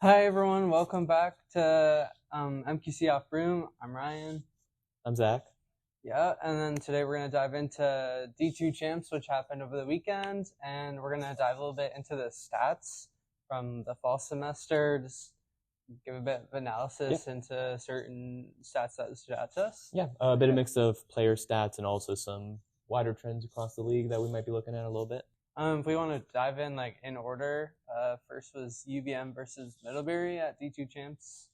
Hi everyone, welcome back to MQC Off-Broom. I'm Ryan. I'm Zach. Yeah, and then today we're going to dive into D2 Champs, which happened over the weekend, and we're going to dive a little bit into the stats from the fall semester, just give a bit of analysis into certain stats that stood out to us. Yeah, a bit of mix of player stats and also some wider trends across the league that we might be looking at a little bit. If we want to dive in in order, first was UVM versus Middlebury at D2 Champs.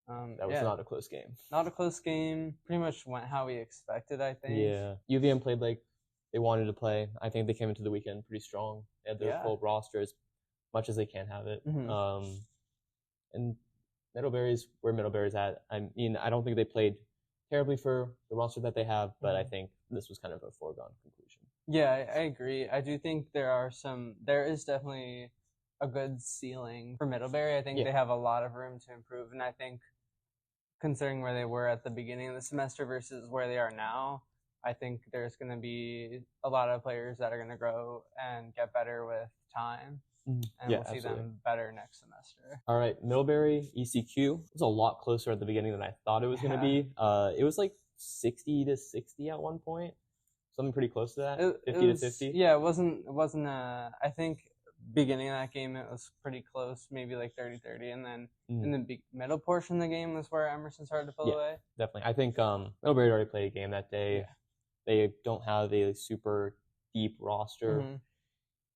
That was not a close game. Not a close game. Pretty much went how we expected, I think. Yeah, UVM played like they wanted to play. I think they came into the weekend pretty strong. They had their full roster as much as they can have it. And Middlebury's where Middlebury's at. I mean, I don't think they played terribly for the roster that they have, but I think this was kind of a foregone conclusion. Yeah, I agree. I do think there is definitely a good ceiling for Middlebury. I think they have a lot of room to improve, and I think considering where they were at the beginning of the semester versus where they are now, I think there's going to be a lot of players that are going to grow and get better with time. And we'll see them better next semester. All right, Middlebury ECQ was a lot closer at the beginning than I thought it was going to be. It was like 60-60 at one point, something pretty close to that, 50-50. Yeah, it wasn't. I think beginning of that game it was pretty close, maybe like 30-30, and then in the middle portion of the game was where Emerson started to pull away. Definitely. I think Middlebury already played a game that day. They don't have a super deep roster,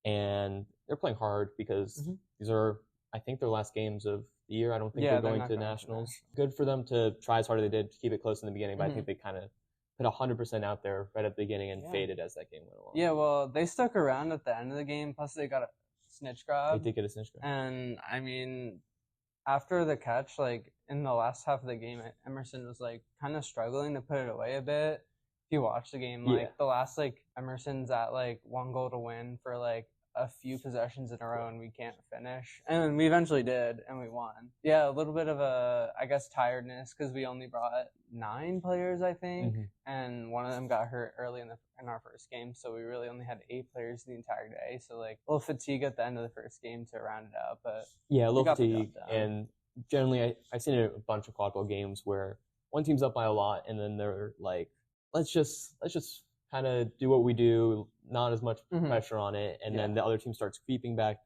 and they're playing hard because these are, I think, their last games of the year. I don't think they're going to nationals. Good for them to try as hard as they did to keep it close in the beginning, but I think they kind of put 100% out there right at the beginning and faded as that game went along. Yeah, well, they stuck around at the end of the game, plus they got a snitch grab. They did get a snitch grab. And, I mean, after the catch, like, in the last half of the game, Emerson was, like, kind of struggling to put it away a bit. If you watch the game, like, the last, like, Emerson's at, like, 1 goal to win for, like, a few possessions in a row and we can't finish. And we eventually did, and we won. Yeah, a little bit of a, I guess, tiredness because we only brought 9 players, I think, and one of them got hurt early in our first game, so we really only had 8 players the entire day. So like a little fatigue at the end of the first game to round it out, but yeah, a little fatigue. And generally, I've seen a bunch of quadball games where one team's up by a lot, and then they're like, let's just kind of do what we do, not as much pressure on it, and then the other team starts creeping back,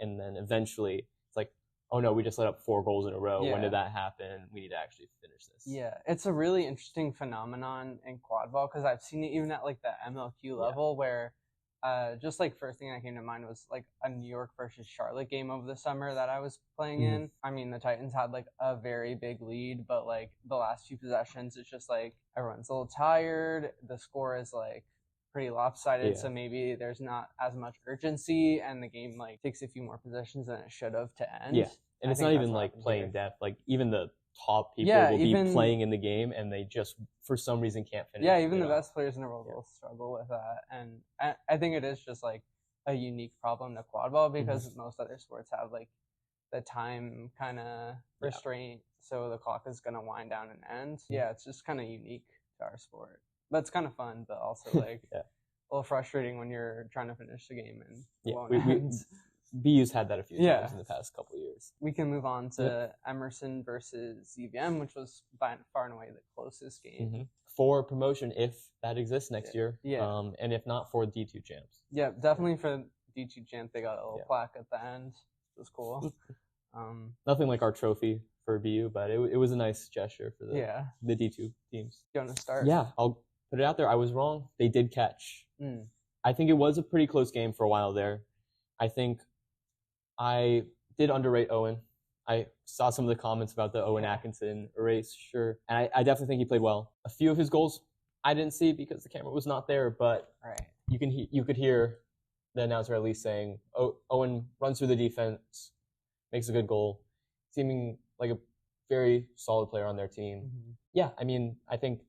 and then eventually it's like, oh no, we just let up 4 goals in a row. When did that happen? We need to actually finish this. Yeah, it's a really interesting phenomenon in quadball because I've seen it even at like the MLQ level where just like first thing that came to mind was like a New York versus Charlotte game over the summer that I was playing in. I mean, the Titans had like a very big lead, but like the last few possessions, it's just like everyone's a little tired. The score is like pretty lopsided, so maybe there's not as much urgency, and the game like takes a few more possessions than it should have to end. Yeah, and it's not even like playing depth. Like even the top people will be playing in the game, and they just for some reason can't finish. Yeah, even the best players in the world will struggle with that, and I think it is just like a unique problem to quadball because most other sports have like the time kind of restraint, so the clock is gonna wind down and end. Yeah, it's just kind of unique to our sport, but it's kind of fun, but also like a little frustrating when you're trying to finish the game and BU's had that a few times in the past couple of years. We can move on to Emerson versus UVM, which was by far and away the closest game. For promotion, if that exists next year. And if not, for D2 champs. Yeah, definitely for D2 champ. They got a little plaque at the end. It was cool. Nothing like our trophy for BU, but it was a nice gesture for the D2 teams. You want to start? Yeah, I'll put it out there. I was wrong. They did catch. I think it was a pretty close game for a while there. I think I did underrate Owen. I saw some of the comments about the Owen Atkinson erasure, and I definitely think he played well. A few of his goals I didn't see because the camera was not there, but you could hear the announcer at least saying, Owen runs through the defense, makes a good goal, seeming like a very solid player on their team. Yeah, I mean, I think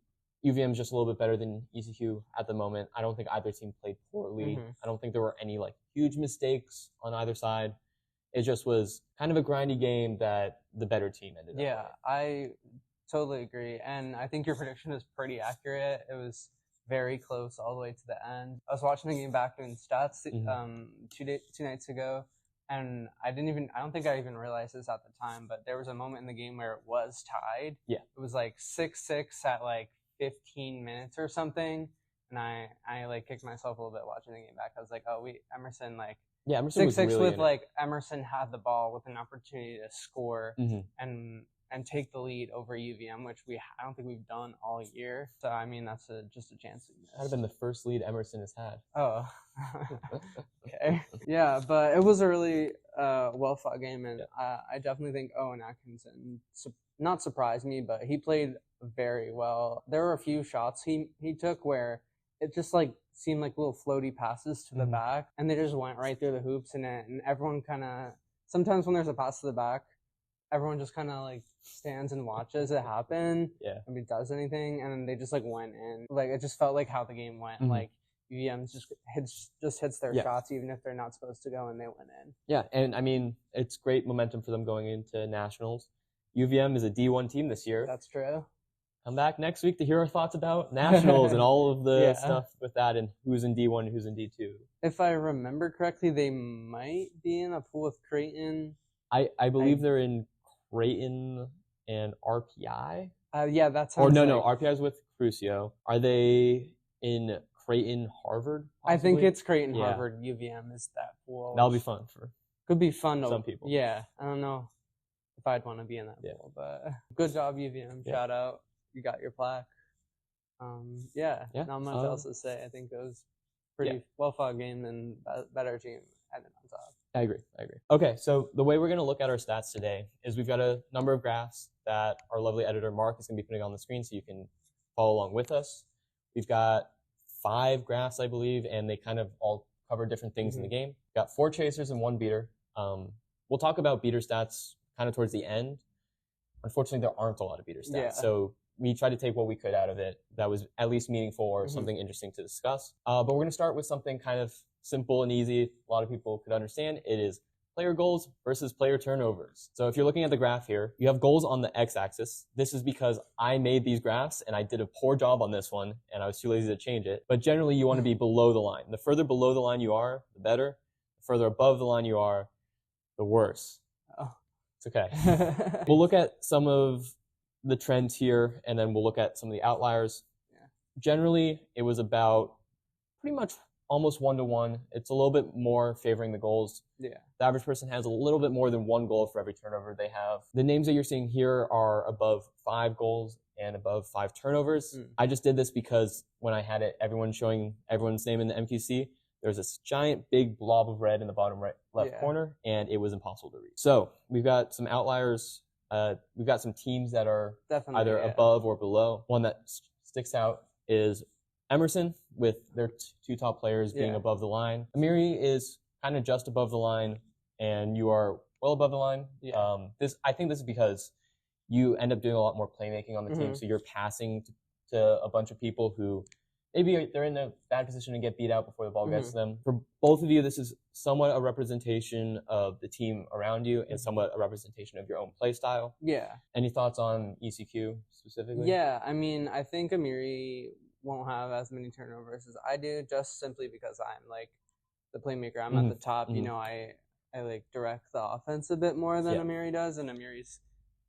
UVM is just a little bit better than ECQ at the moment. I don't think either team played poorly. I don't think there were any like huge mistakes on either side. It just was kind of a grindy game that the better team ended up with. Yeah, I totally agree. And I think your prediction is pretty accurate. It was very close all the way to the end. I was watching the game back in stats 2 nights ago, And I don't think I even realized this at the time, but there was a moment in the game where it was tied. Yeah. It was like 6-6 at like 15 minutes or something. And I like kicked myself a little bit watching the game back. I was like, oh, Emerson, like, Yeah, Emerson 6-6 was really with like Emerson had the ball with an opportunity to score and take the lead over UVM, which I don't think we've done all year. So I mean, that's just a chance we missed. That'd have been the first lead Emerson has had. Oh, okay. Yeah, but it was a really well fought game, and I definitely think Owen Atkinson not surprised me, but he played very well. There were a few shots he took where it just like seemed like little floaty passes to the back, and they just went right through the hoops, and everyone kind of, sometimes when there's a pass to the back, everyone just kind of like stands and watches it happen. Yeah. If it does anything, and then they just like went in. Like it just felt like how the game went. Like UVM just hits their shots even if they're not supposed to go, and they went in. Yeah, and I mean it's great momentum for them going into nationals. UVM is a D1 team this year. That's true. Come back next week to hear our thoughts about nationals and all of the stuff with that and who's in D1 and who's in D2. If I remember correctly, they might be in a pool with Creighton. I believe they're in Creighton and RPI. Yeah, that sounds. Or no, RPI is with Crucio. Are they in Creighton, Harvard? Possibly? I think it's Creighton, Harvard. UVM is that pool. That'll be fun could be fun to some people. Yeah, I don't know if I'd want to be in that pool, but good job UVM. Shout out. You got your plaque. Not much else to say. I think it was pretty well fought game and better team ended on top. I agree. Okay, so the way we're going to look at our stats today is we've got a number of graphs that our lovely editor Mark is going to be putting on the screen so you can follow along with us. We've got 5 graphs, I believe, and they kind of all cover different things in the game. We've got 4 chasers and 1 beater. We'll talk about beater stats kind of towards the end. Unfortunately, there aren't a lot of beater stats, so we tried to take what we could out of it that was at least meaningful or something interesting to discuss. But we're going to start with something kind of simple and easy. A lot of people could understand. It is player goals versus player turnovers. So if you're looking at the graph here, you have goals on the x-axis. This is because I made these graphs and I did a poor job on this one and I was too lazy to change it. But generally you want to be below the line. The further below the line you are, the better. The further above the line you are, the worse. Oh. It's okay. We'll look at some of the trends here, and then we'll look at some of the outliers. Generally, it was about pretty much almost 1-to-1. It's a little bit more favoring the goals. The average person has a little bit more than 1 goal for every turnover they have. The names that you're seeing here are above 5 goals and above 5 turnovers. I just did this because when I had it, everyone showing everyone's name in the MQC, there's this giant big blob of red in the bottom left corner, and it was impossible to read. So we've got some outliers. We've got some teams that are either above or below. One that sticks out is Emerson, with their 2 top players being above the line. Amiri is kind of just above the line, and you are well above the line. I think this is because you end up doing a lot more playmaking on the team, so you're passing to a bunch of people who maybe they're in a bad position to get beat out before the ball gets to them. For both of you, this is somewhat a representation of the team around you and somewhat a representation of your own play style. Any thoughts on ECQ specifically? I mean, I think Amiri won't have as many turnovers as I do, just simply because I'm like the playmaker. I'm at the top. You know, I like direct the offense a bit more than Amiri does, and Amiri's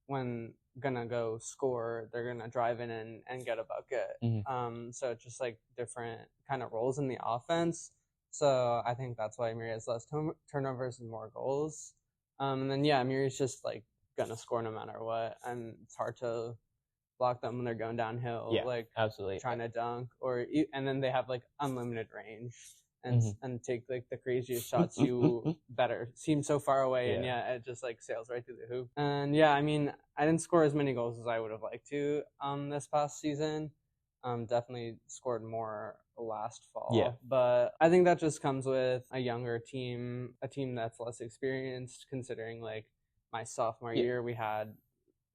when gonna go score, they're gonna drive in and get a bucket. So it's just like different kind of roles in the offense. So I think that's why Amiri has less turnovers and more goals. And then Amiri's just like gonna score no matter what, and it's hard to block them when they're going downhill. Like absolutely trying to dunk, and then they have like unlimited range. And take like the craziest shots you better seem so far away, and it just like sails right through the hoop. And I mean, I didn't score as many goals as I would have liked to this past season. Definitely scored more last fall, but I think that just comes with a younger team, a team that's less experienced. Considering like my sophomore year, we had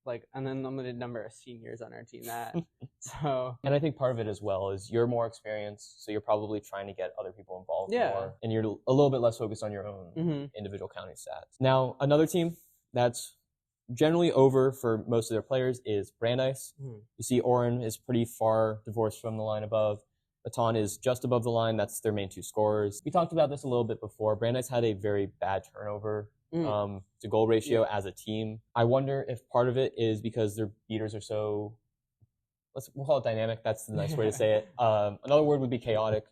like an unlimited number of seniors on our team. And I think part of it as well is you're more experienced, so you're probably trying to get other people involved more, and you're a little bit less focused on your own individual counting stats. Now, another team that's generally over for most of their players is Brandeis. You see Oren is pretty far divorced from the line above. Atan is just above the line. That's their main two scorers. We talked about this a little bit before. Brandeis had a very bad turnover to goal ratio as a team. I wonder if part of it is because their beaters are so, we'll call it dynamic. That's the nice way to say it. Another word would be chaotic.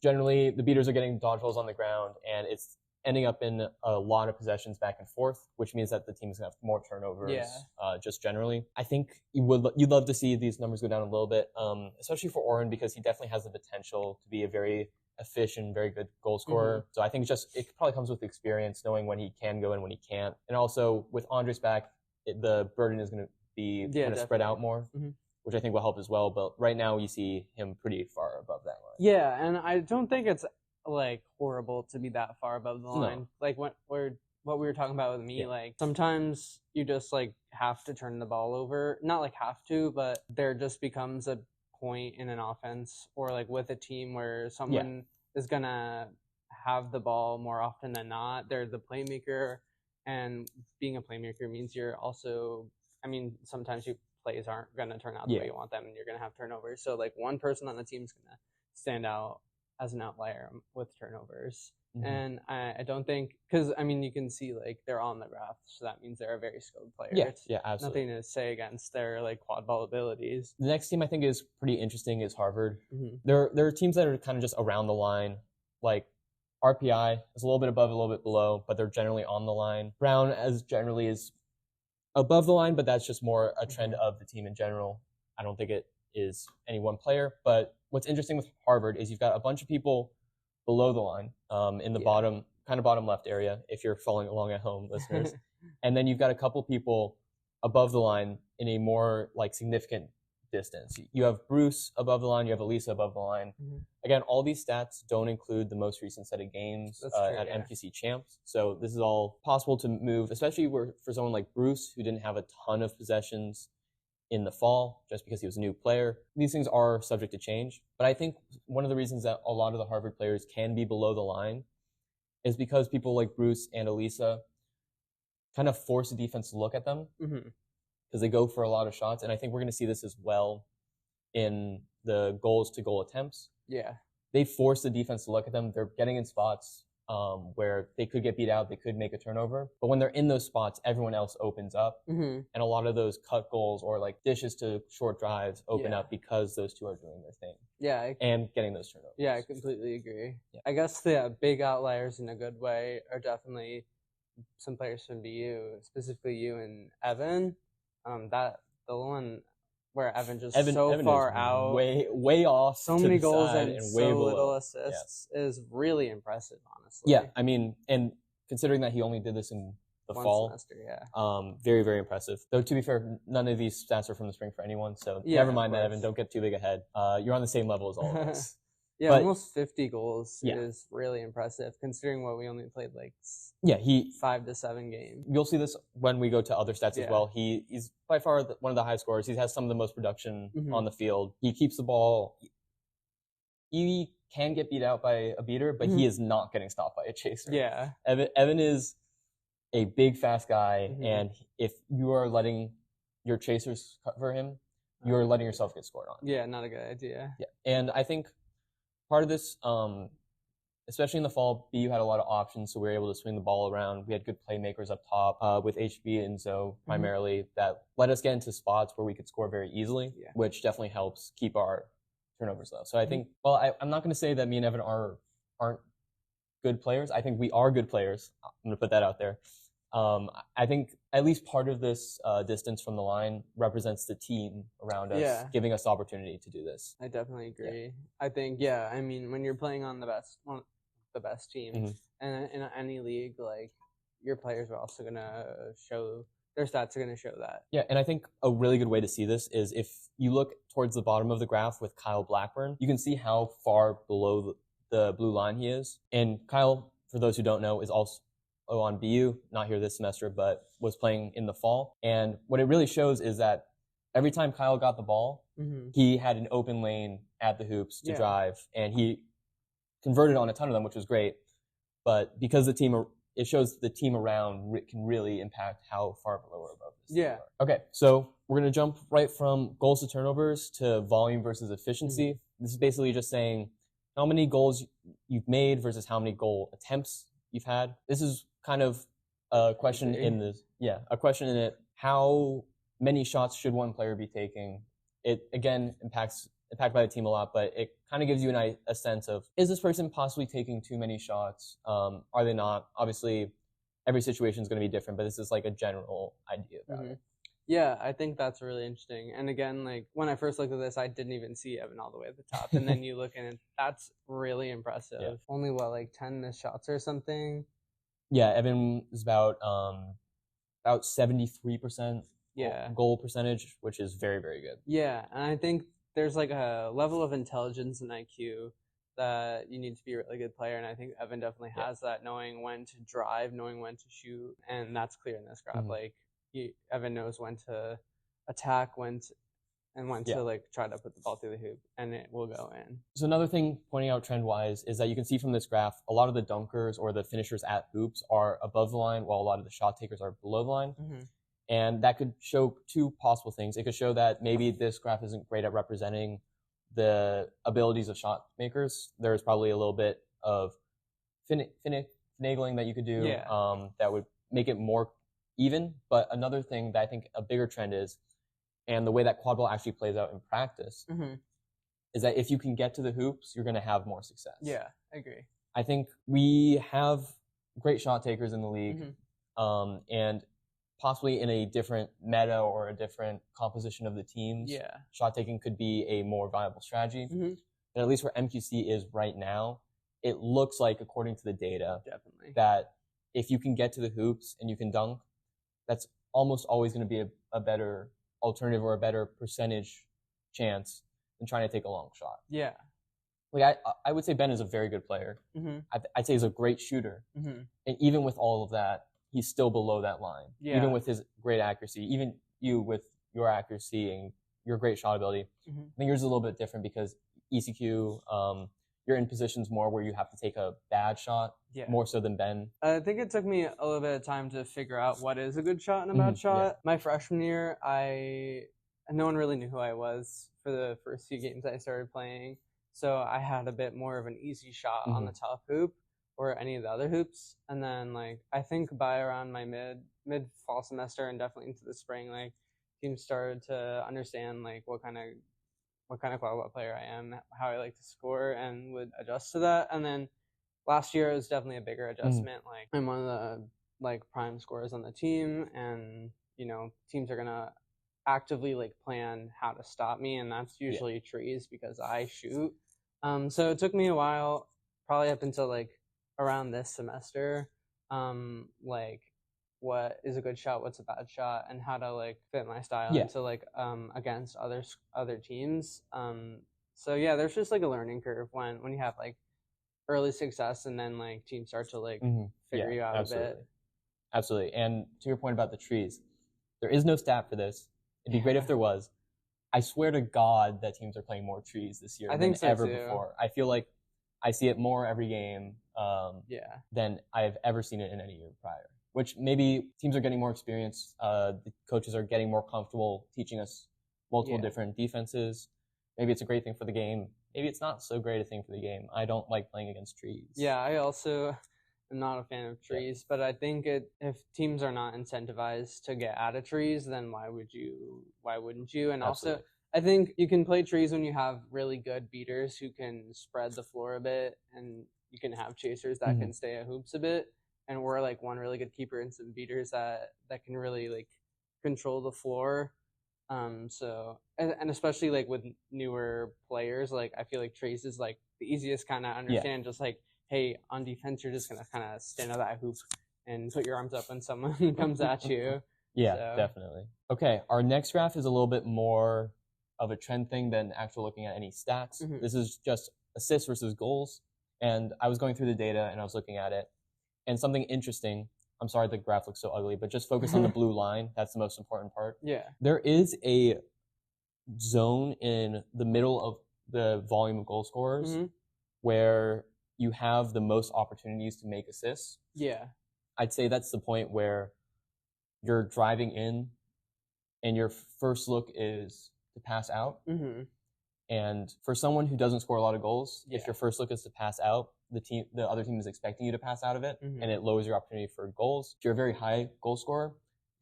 Generally, the beaters are getting dodgeballs on the ground, and it's ending up in a lot of possessions back and forth, which means that the team is going to have more turnovers just generally. I think you'd love to see these numbers go down a little bit, especially for Oren, because he definitely has the potential to be a very efficient, very good goal scorer. So I think it probably comes with experience, knowing when he can go and when he can't. And also with Andres back, the burden is going to be spread out more, which I think will help as well. But right now you see him pretty far above that line. Yeah, and I don't think it's like horrible to be that far above the line. No. Like what we were talking about with me, like sometimes you just like have to turn the ball over. Not like have to, but there just becomes a point in an offense or like with a team where someone is gonna have the ball more often than not. They're the playmaker, and being a playmaker means you're also, I mean, sometimes your plays aren't gonna turn out the way you want them, and you're gonna have turnovers. So like one person on the team is gonna stand out as an outlier with turnovers. And I don't think, because I mean you can see like they're on the graph, so that means they're a very skilled player. Yeah, absolutely. Nothing to say against their like quad ball abilities. The next team I think is pretty interesting is Harvard. There are teams that are kind of just around the line, like RPI is a little bit above, a little bit below, but they're generally on the line. Brown as generally is above the line, but that's just more a trend of the team in general. I don't think it is any one player, but what's interesting with Harvard is you've got a bunch of people below the line in the bottom left area, if you're following along at home, listeners. And then you've got a couple people above the line in a more like significant distance. You have Bruce above the line, you have Elisa above the line. Again, all these stats don't include the most recent set of games at MQC Champs. So this is all possible to move, especially for someone like Bruce, who didn't have a ton of possessions in the fall, just because he was a new player. These things are subject to change. But I think one of the reasons that a lot of the Harvard players can be below the line is because people like Bruce and Elisa kind of force the defense to look at them because they go for a lot of shots. And I think we're going to see this as well in the goals to goal attempts. They force the defense to look at them. They're getting in spots where they could get beat out, they could make a turnover. But when they're in those spots, everyone else opens up. And a lot of those cut goals or like dishes to short drives open up because those two are doing their thing. And getting those turnovers. Yeah, I completely agree. I guess the big outliers in a good way are definitely some players from BU, specifically you and Evan. The one where Evan far out, way off, so many goals and so little assists is really impressive, honestly. Yeah, I mean, and considering that he only did this in the fall semester, very, very impressive. Though to be fair, none of these stats are from the spring for anyone, so never mind that, Evan. Don't get too big ahead. You're on the same level as all of us. But almost 50 goals is really impressive, considering what we only played like 5 to 7 games. You'll see this when we go to other stats as well. He's by far one of the high scorers. He has some of the most production on the field. He keeps the ball. He can get beat out by a beater, but he is not getting stopped by a chaser. Evan is a big, fast guy, and if you are letting your chasers cover him, you are letting yourself get scored on. Yeah, not a good idea. And I think part of this, especially in the fall, BU had a lot of options, so we were able to swing the ball around. We had good playmakers up top with HB and Zoe primarily that let us get into spots where we could score very easily, which definitely helps keep our turnovers low. So I think, I'm not going to say that me and Evan aren't good players. I think we are good players. I'm going to put that out there. I think at least part of this distance from the line represents the team around us, giving us the opportunity to do this. I definitely agree. I think, I mean, when you're playing on the best team, and in any league, like, your players are also going to show, their stats are going to show that. Yeah, and I think a really good way to see this is if you look towards the bottom of the graph with Kyle Blackburn, you can see how far below the blue line he is. And Kyle, for those who don't know, is also on BU, not here this semester, but was playing in the fall. And what it really shows is that every time Kyle got the ball, he had an open lane at the hoops to drive, and he converted on a ton of them, which was great. But because the team it shows the team around can really impact how far below or above this. Yeah. Okay, so we're going to jump right from goals to turnovers to volume versus efficiency. This is basically just saying how many goals you've made versus how many goal attempts you've had. This is kind of a question in this, a question in it. How many shots should one player be taking? It again impacted by the team a lot, but it kind of gives you a sense of, is this person possibly taking too many shots? Are they not? Obviously, every situation is going to be different, but this is like a general idea about it. Yeah, I think that's really interesting. And again, like when I first looked at this, I didn't even see Evan all the way at the top. And then you look and that's really impressive. Yeah. Only what, like 10 missed shots or something? Yeah, Evan is about 73% goal percentage, which is very, very good. Yeah, and I think there's like a level of intelligence and IQ that you need to be a really good player, and I think Evan definitely has that, knowing when to drive, knowing when to shoot, and that's clear in this graph. Like Evan knows when to attack, when to like try to put the ball through the hoop, and it will go in. So another thing pointing out trend-wise is that you can see from this graph, a lot of the dunkers or the finishers at hoops are above the line, while a lot of the shot takers are below the line. And that could show two possible things. It could show that maybe this graph isn't great at representing the abilities of shot makers. There's probably a little bit of finagling that you could do that would make it more even. But another thing that I think a bigger trend is, and the way that quad ball actually plays out in practice, is that if you can get to the hoops, you're going to have more success. Yeah, I agree. I think we have great shot takers in the league, and possibly in a different meta or a different composition of the teams, shot taking could be a more viable strategy. And at least where MQC is right now, it looks like, according to the data, that if you can get to the hoops and you can dunk, that's almost always going to be a better alternative or a better percentage chance than trying to take a long shot. Yeah. Like I would say Ben is a very good player. I'd say he's a great shooter. And even with all of that, he's still below that line. Even with his great accuracy, even you with your accuracy and your great shot ability. I think yours is a little bit different because ECQ, you're in positions more where you have to take a bad shot more so than Ben. I think it took me a little bit of time to figure out what is a good shot and a bad shot. My freshman year, no one really knew who I was for the first few games I started playing. So I had a bit more of an easy shot on the top hoop or any of the other hoops. And then like I think by around my mid fall semester and definitely into the spring, like teams started to understand like what kind of quad ball player I am, how I like to score, and would adjust to that. And then last year it was definitely a bigger adjustment. Like I'm one of the like prime scorers on the team, and you know teams are gonna actively like plan how to stop me, and that's usually trees because I shoot. So it took me a while, probably up until like around this semester, like what is a good shot, what's a bad shot, and how to like fit my style into like against other teams. So yeah, there's just like a learning curve when you have like early success and then like teams start to like figure you out a bit. Absolutely. And to your point about the trees, there is no stat for this. It'd be great if there was. I swear to God that teams are playing more trees this year than ever before. I feel like I see it more every game than I've ever seen it in any year prior. Which maybe teams are getting more experience. The coaches are getting more comfortable teaching us multiple different defenses. Maybe it's a great thing for the game. Maybe it's not so great a thing for the game. I don't like playing against trees. Yeah, I also am not a fan of trees, but I think if teams are not incentivized to get out of trees, then why wouldn't you? And also, I think you can play trees when you have really good beaters who can spread the floor a bit, and you can have chasers that can stay at hoops a bit. And we're like one really good keeper and some beaters that can really like control the floor. So and especially like with newer players, like I feel like trees is like the easiest kind of understand. Just like, hey, on defense, you're just gonna kind of stand at that hoop and put your arms up when someone comes at you. Definitely. Okay, our next graph is a little bit more of a trend thing than actually looking at any stats. This is just assists versus goals. And I was going through the data and I was looking at it. And something interesting, I'm sorry the graph looks so ugly, but just focus on the blue line. That's the most important part. There is a zone in the middle of the volume of goal scorers where you have the most opportunities to make assists. I'd say that's the point where you're driving in and your first look is to pass out. And for someone who doesn't score a lot of goals, if your first look is to pass out, the other team is expecting you to pass out of it, and it lowers your opportunity for goals. If you're a very high goal scorer,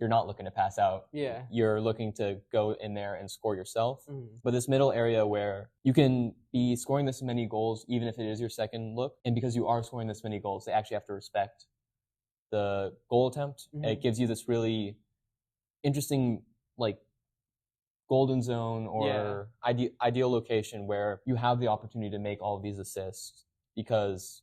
you're not looking to pass out. You're looking to go in there and score yourself. But this middle area where you can be scoring this many goals, even if it is your second look, and because you are scoring this many goals, they actually have to respect the goal attempt. It gives you this really interesting, like, golden zone or ideal location where you have the opportunity to make all of these assists because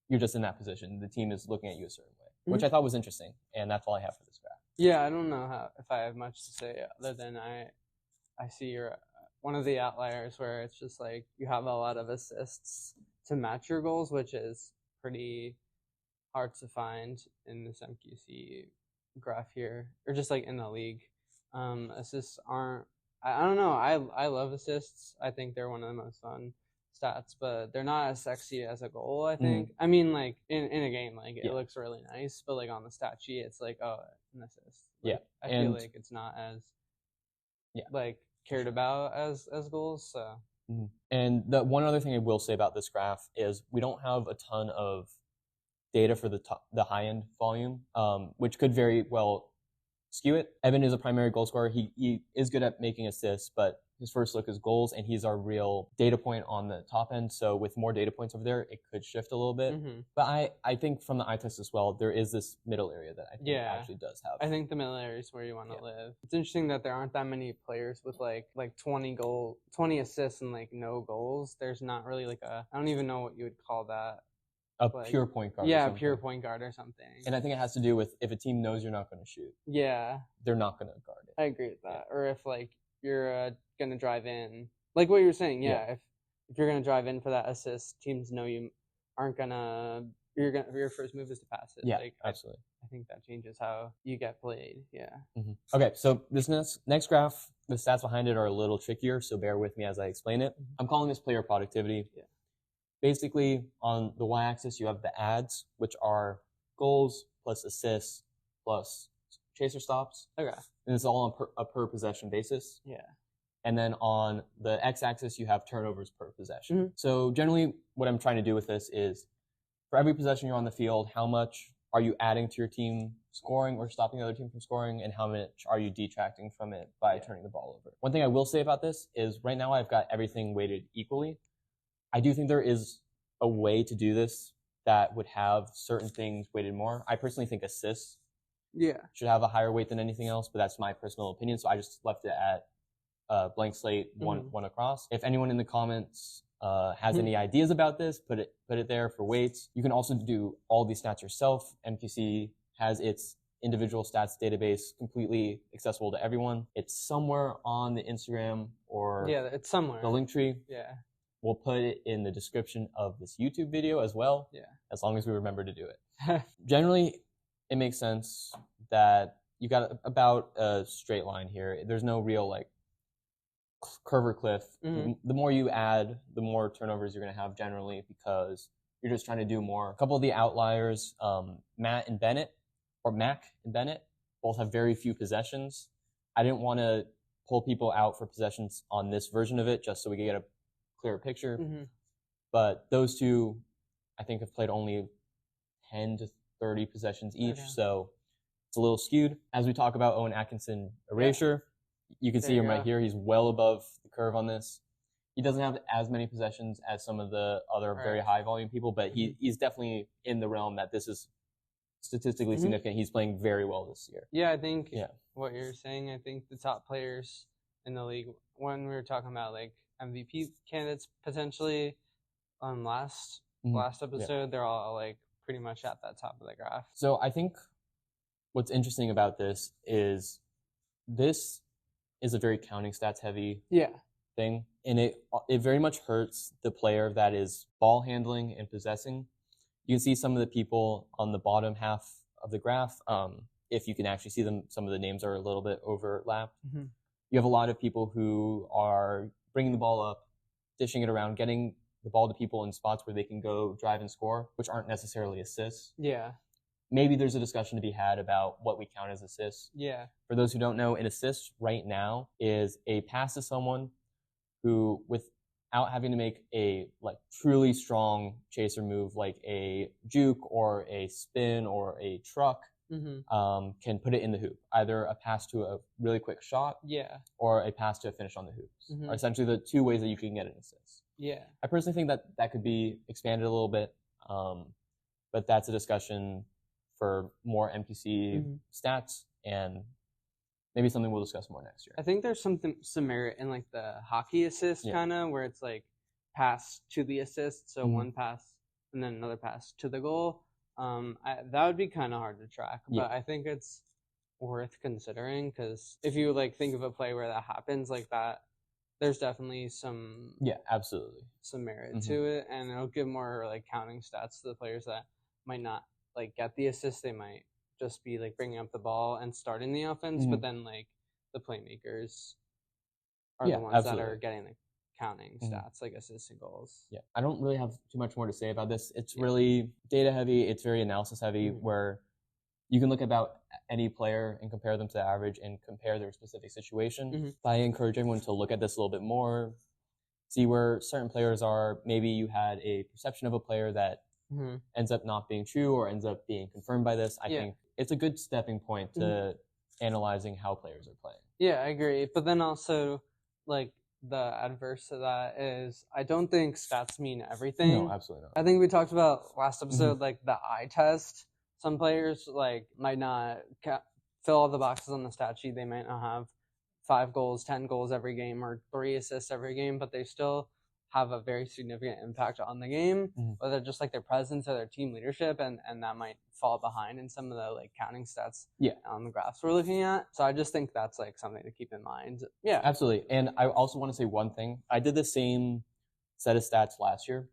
you're just in that position. The team is looking at you a certain way, which I thought was interesting, and that's all I have for this graph. Yeah, I don't know if I have much to say other than I see you're one of the outliers where it's just like you have a lot of assists to match your goals, which is pretty hard to find in this MQC graph here, or just like in the league. Assists aren't, I don't know, I love assists. I think they're one of the most fun stats, but they're not as sexy as a goal, I think. I mean, like, in a game, like, it looks really nice, but, like, on the stat sheet, it's like, oh, an assist. Like, I feel like it's not as, like, cared about as goals, so. And the one other thing I will say about this graph is we don't have a ton of data for the high-end volume, which could very well skew it. Evan is a primary goal scorer. He is good at making assists, but his first look is goals, and he's our real data point on the top end. So with more data points over there, it could shift a little bit. But I think from the eye test as well, there is this middle area that I think actually does have. I think the middle area is where you want to live. It's interesting that there aren't that many players with like 20 assists and like no goals. There's not really like I don't even know what you would call that. Pure point guard. Yeah, pure point guard or something. And I think it has to do with if a team knows you're not going to shoot. Yeah. They're not going to guard it. I agree with that. Or if like you're going to drive in, like what you were saying, if you're going to drive in for that assist, teams know you aren't going to, your first move is to pass it. Yeah, like, absolutely. I think that changes how you get played. Yeah. Okay, so this next graph, the stats behind it are a little trickier, so bear with me as I explain it. I'm calling this player productivity. Basically, on the y-axis, you have the adds, which are goals plus assists plus chaser stops. Okay. And it's all on a per possession basis. Yeah. And then on the x-axis, you have turnovers per possession. So generally, what I'm trying to do with this is, for every possession you're on the field, how much are you adding to your team scoring or stopping the other team from scoring, and how much are you detracting from it by turning the ball over? One thing I will say about this is right now I've got everything weighted equally. I do think there is a way to do this that would have certain things weighted more. I personally think assists should have a higher weight than anything else, but that's my personal opinion, so I just left it at blank slate, one across. If anyone in the comments has any ideas about this, put it there for weights. You can also do all these stats yourself. MQC has its individual stats database completely accessible to everyone. It's somewhere on the Instagram or it's somewhere. The link tree. Yeah. We'll put it in the description of this YouTube video as well. Yeah. As long as we remember to do it. Generally, it makes sense that you got about a straight line here. There's no real like curve or cliff. The more you add, the more turnovers you're going to have generally because you're just trying to do more. A couple of the outliers, Mac and Bennett, both have very few possessions. I didn't want to pull people out for possessions on this version of it just so we could get a clearer picture. But those two, I think, have played only 10 to 30 possessions each, so it's a little skewed. As we talk about Owen Atkinson erasure, you can see him right here. He's well above the curve on this. He doesn't have as many possessions as some of the other very high volume people, but he's definitely in the realm that this is statistically significant. He's playing very well this year. Yeah, I think what you're saying, I think the top players in the league, when we were talking about like MVP candidates potentially on last episode, they're all like pretty much at that top of the graph. So I think what's interesting about this is a very counting stats heavy thing, and it very much hurts the player that is ball handling and possessing. You can see some of the people on the bottom half of the graph. If you can actually see them, some of the names are a little bit overlapped. You have a lot of people who are bringing the ball up, dishing it around, getting the ball to people in spots where they can go drive and score, which aren't necessarily assists. Yeah. maybe there's a discussion to be had about what we count as assists. Yeah. For those who don't know, an assist right now is a pass to someone who, without having to make a truly strong chaser move like a juke or a spin or a truck, can put it in the hoop. Either a pass to a really quick shot, or a pass to a finish on the hoops. Are essentially the two ways that you can get an assist. Yeah. I personally think that could be expanded a little bit, but that's a discussion for more MQC stats, and maybe something we'll discuss more next year. I think there's some merit in like the hockey assist kind of, where it's like pass to the assist, so one pass and then another pass to the goal. That would be kind of hard to track, but I think it's worth considering, because if you like think of a play where that happens like that, there's definitely some merit to it, and it'll give more like counting stats to the players that might not like get the assist. They might just be like bringing up the ball and starting the offense, but then like the playmakers are the ones that are getting the counting stats, like assists and goals. Yeah, I don't really have too much more to say about this. It's really data heavy. It's very analysis heavy, where you can look about any player and compare them to the average and compare their specific situation. I encourage everyone to look at this a little bit more, see where certain players are. Maybe you had a perception of a player that ends up not being true or ends up being confirmed by this. I think it's a good stepping point to analyzing how players are playing. Yeah, I agree. But then also, like, the adverse to that is I don't think stats mean everything. No, absolutely not. I think we talked about last episode, like the eye test. Some players like might not fill all the boxes on the stat sheet. They might not have 5 goals, 10 goals every game, or 3 assists every game, but they still have a very significant impact on the game, whether just like their presence or their team leadership, and that might fall behind in some of the like counting stats on the graphs we're looking at. So I just think that's like something to keep in mind. Yeah, absolutely. And I also want to say one thing. I did the same set of stats last year,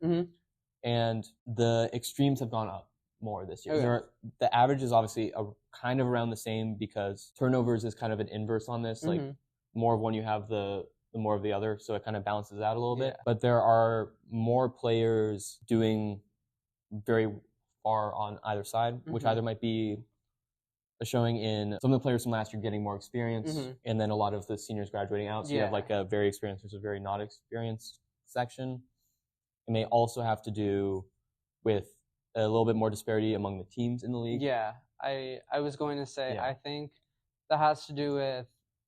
and the extremes have gone up more this year. The average is obviously kind of around the same, because turnovers is kind of an inverse on this. Like more of one you have, the more of the other, so it kind of balances out a little bit. But there are more players doing very far on either side, which either might be a showing in some of the players from last year getting more experience, and then a lot of the seniors graduating out. So you have like a very experienced versus a very not experienced section. It may also have to do with a little bit more disparity among the teams in the league. Yeah, I was going to say, I think that has to do with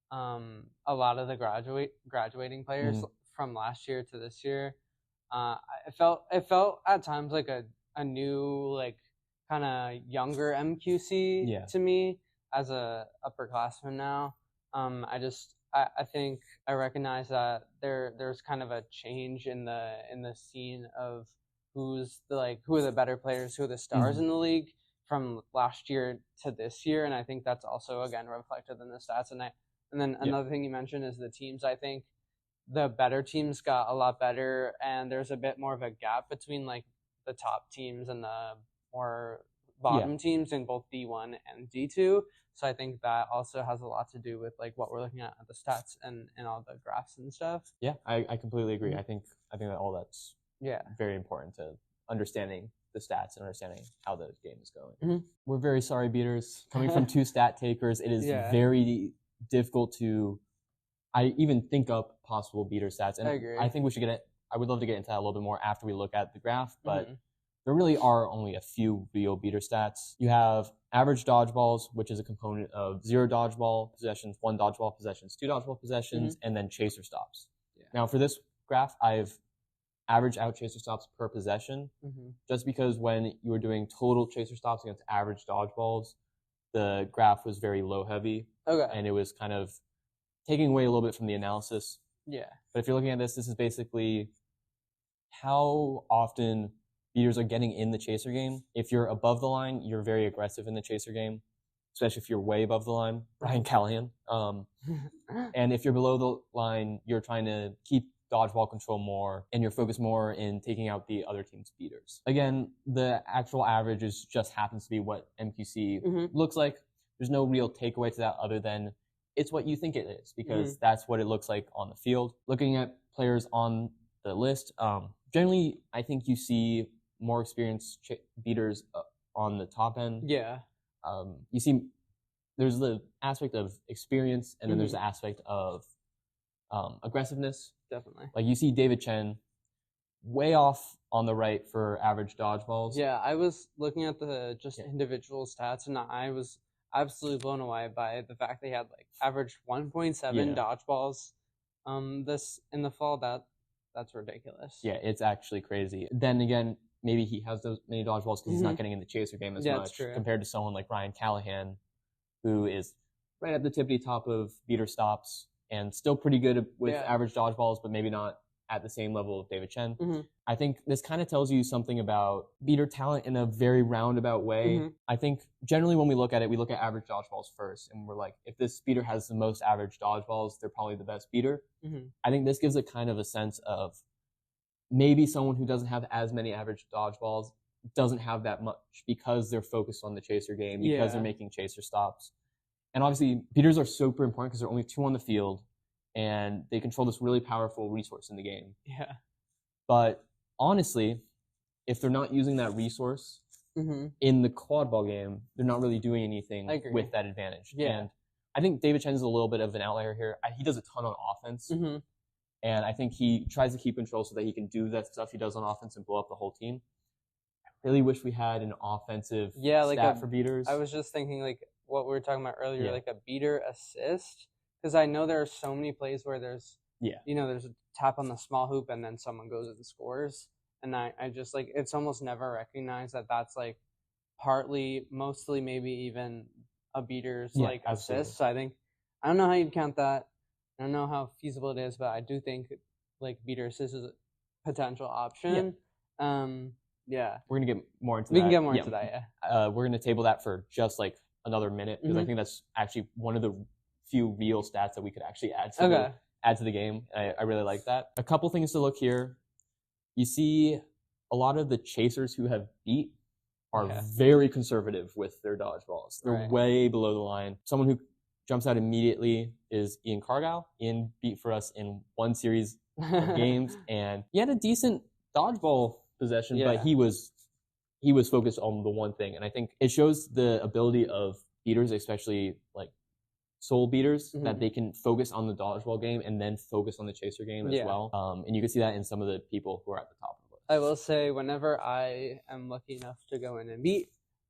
a lot of the graduating players from last year to this year. It felt at times like a new, like, kind of younger MQC to me as a upperclassman now. I think I recognize that there's kind of a change in the scene of who are the better players, who are the stars in the league from last year to this year, and I think that's also again reflected in the stats. And then another thing you mentioned is the teams. I think the better teams got a lot better, and there's a bit more of a gap between like the top teams and the more bottom teams in both D1 and D2. So I think that also has a lot to do with like what we're looking at the stats and all the graphs and stuff. Yeah, I completely agree. I think that all that's very important to understanding the stats and understanding how the game is going. We're very sorry, beaters. Coming from 2 stat takers, it is very difficult to even think up possible beater stats. And I agree. I think we should I would love to get into that a little bit more after we look at the graph, but there really are only a few real beater stats. You have average dodgeballs, which is a component of 0 dodgeball possessions, 1 dodgeball possessions, 2 dodgeball possessions, and then chaser stops. Now for this graph, I've averaged out chaser stops per possession, just because when you were doing total chaser stops against average dodgeballs, the graph was very low heavy. And it was kind of taking away a little bit from the analysis. But if you're looking at this is basically how often beaters are getting in the chaser game. If you're above the line, you're very aggressive in the chaser game, especially if you're way above the line, Brian Callahan. And if you're below the line, you're trying to keep dodgeball control more, and you're focused more in taking out the other team's beaters. Again, the actual average just happens to be what MQC looks like. There's no real takeaway to that other than it's what you think it is, because that's what it looks like on the field. Looking at players on the list, generally, I think you see more experienced beaters on the top end. Yeah. You see, there's the aspect of experience, and then there's the aspect of aggressiveness. Definitely. Like you see David Chen way off on the right for average dodgeballs. Yeah, I was looking at the individual stats, and I was absolutely blown away by the fact they had like averaged 1.7 dodgeballs this in the fall. That's ridiculous. Yeah, it's actually crazy. Then again, maybe he has those many dodgeballs because he's not getting in the chaser game as much compared to someone like Ryan Callahan, who is right at the tippity top of beater stops and still pretty good with average dodgeballs, but maybe not at the same level of David Chen. I think this kind of tells you something about beater talent in a very roundabout way. I think generally when we look at it, we look at average dodgeballs first, and we're like, if this beater has the most average dodgeballs, they're probably the best beater. I think this gives a kind of a sense of maybe someone who doesn't have as many average dodgeballs doesn't have that much because they're focused on the chaser game, because they're making chaser stops. And obviously, beaters are super important because there are only 2 on the field, and they control this really powerful resource in the game. Yeah. But honestly, if they're not using that resource in the quad ball game, they're not really doing anything with that advantage. Yeah. And I think David Chen is a little bit of an outlier here. He does a ton on offense. And I think he tries to keep control so that he can do that stuff he does on offense and blow up the whole team. I really wish we had an offensive stat for beaters. I was just thinking like what we were talking about earlier, like a beater assist. Because I know there are so many plays where there's, there's a tap on the small hoop and then someone goes and scores. And I just like, it's almost never recognized that that's like mostly maybe even a beater's assist. So I don't know how you'd count that. I don't know how feasible it is, but I do think like beater assist is a potential option. We're going to get more into that. We can get more into that, we're going to table that for just like another minute because I think that's actually one of the few real stats that we could actually add to the game. I really like that. A couple things to look here. You see a lot of the chasers who have beat are very conservative with their dodgeballs. They're way below the line. Someone who jumps out immediately is Ian Cargill. Ian beat for us in one series of games, and he had a decent dodgeball possession, but he was focused on the one thing. And I think it shows the ability of beaters, especially like soul beaters, that they can focus on the dodgeball game and then focus on the chaser game as well. And you can see that in some of the people who are at the top of the list. I will say, whenever I am lucky enough to go in and beat,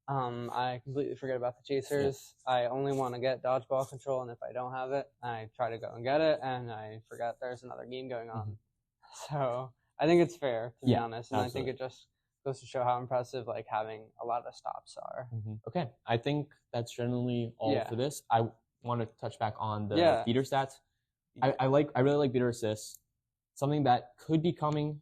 I completely forget about the chasers. I only want to get dodgeball control, and if I don't have it, I try to go and get it, and I forget there's another game going on. So I think it's fair, to be honest, and I think it just goes to show how impressive like having a lot of stops are. Okay, I think that's generally all for this. I want to touch back on the beater stats. I really like beater assists. Something that could be coming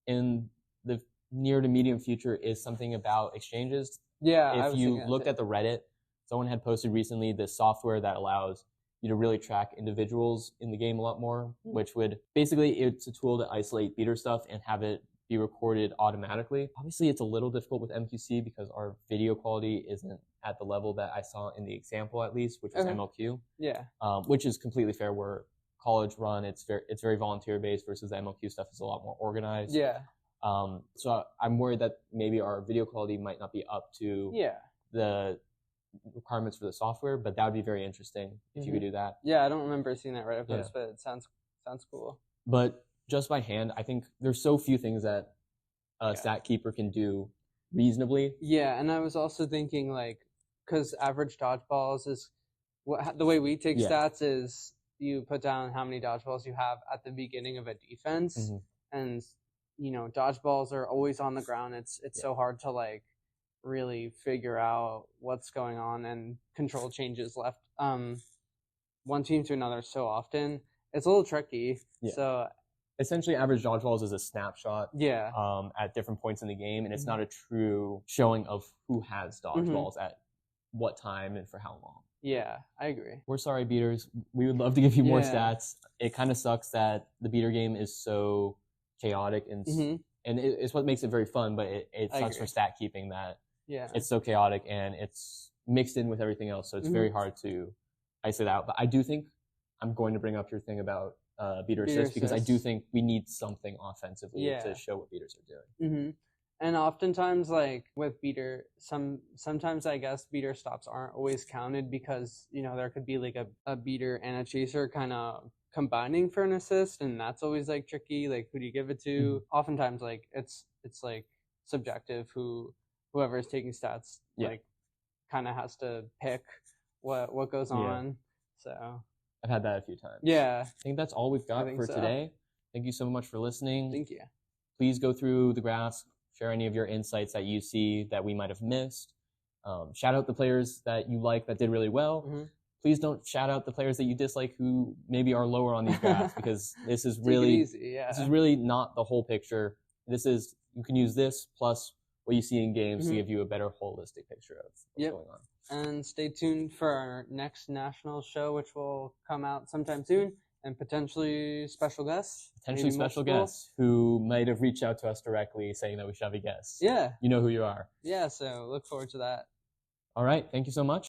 in the near to medium future is something about exchanges. If you looked at the Reddit, someone had posted recently this software that allows you to really track individuals in the game a lot more, which would basically, it's a tool to isolate beater stuff and have it be recorded automatically. Obviously, it's a little difficult with MQC because our video quality isn't at the level that I saw in the example, at least, which was MLQ. Which is completely fair. We're college run. It's very volunteer based versus the MLQ stuff is a lot more organized. So I'm worried that maybe our video quality might not be up to the requirements for the software, but that would be very interesting if you could do that. I don't remember seeing that Reddit post, but it sounds cool. But just by hand, I think there's so few things that a stat keeper can do reasonably. And I was also thinking like, because average dodgeballs is the way we take stats is you put down how many dodgeballs you have at the beginning of a defense, and dodgeballs are always on the ground. It's so hard to like really figure out what's going on, and control changes left one team to another so often. It's a little tricky. So essentially, average dodgeballs is a snapshot at different points in the game, and it's not a true showing of who has dodgeballs at what time and for how long. I agree. We're sorry, beaters. We would love to give you more stats. It kind of sucks that the beater game is so chaotic, and it's what makes it very fun, but it sucks for stat keeping that it's so chaotic and it's mixed in with everything else, so it's very hard to isolate out. But I do think I'm going to bring up your thing about beater assists because I do think we need something offensively to show what beaters are doing. And oftentimes, like with beater, sometimes I guess beater stops aren't always counted because, you know, there could be like a beater and a chaser kind of combining for an assist, and that's always like tricky. Like, who do you give it to? Oftentimes, like it's like subjective. Whoever is taking stats like kind of has to pick what goes on. So I've had that a few times. Yeah, I think that's all we've got for today. Thank you so much for listening. Thank you. Please go through the graphs, share any of your insights that you see that we might have missed. Shout out the players that you like that did really well. Please don't shout out the players that you dislike who maybe are lower on these graphs because this is really this is really not the whole picture. This is, you can use this plus what you see in games to give you a better holistic picture of what's going on. And stay tuned for our next national show, which will come out sometime soon, and potentially special guests. Potentially special guests who might have reached out to us directly saying that we should have a guest. Yeah. You know who you are. Yeah, so look forward to that. All right. Thank you so much.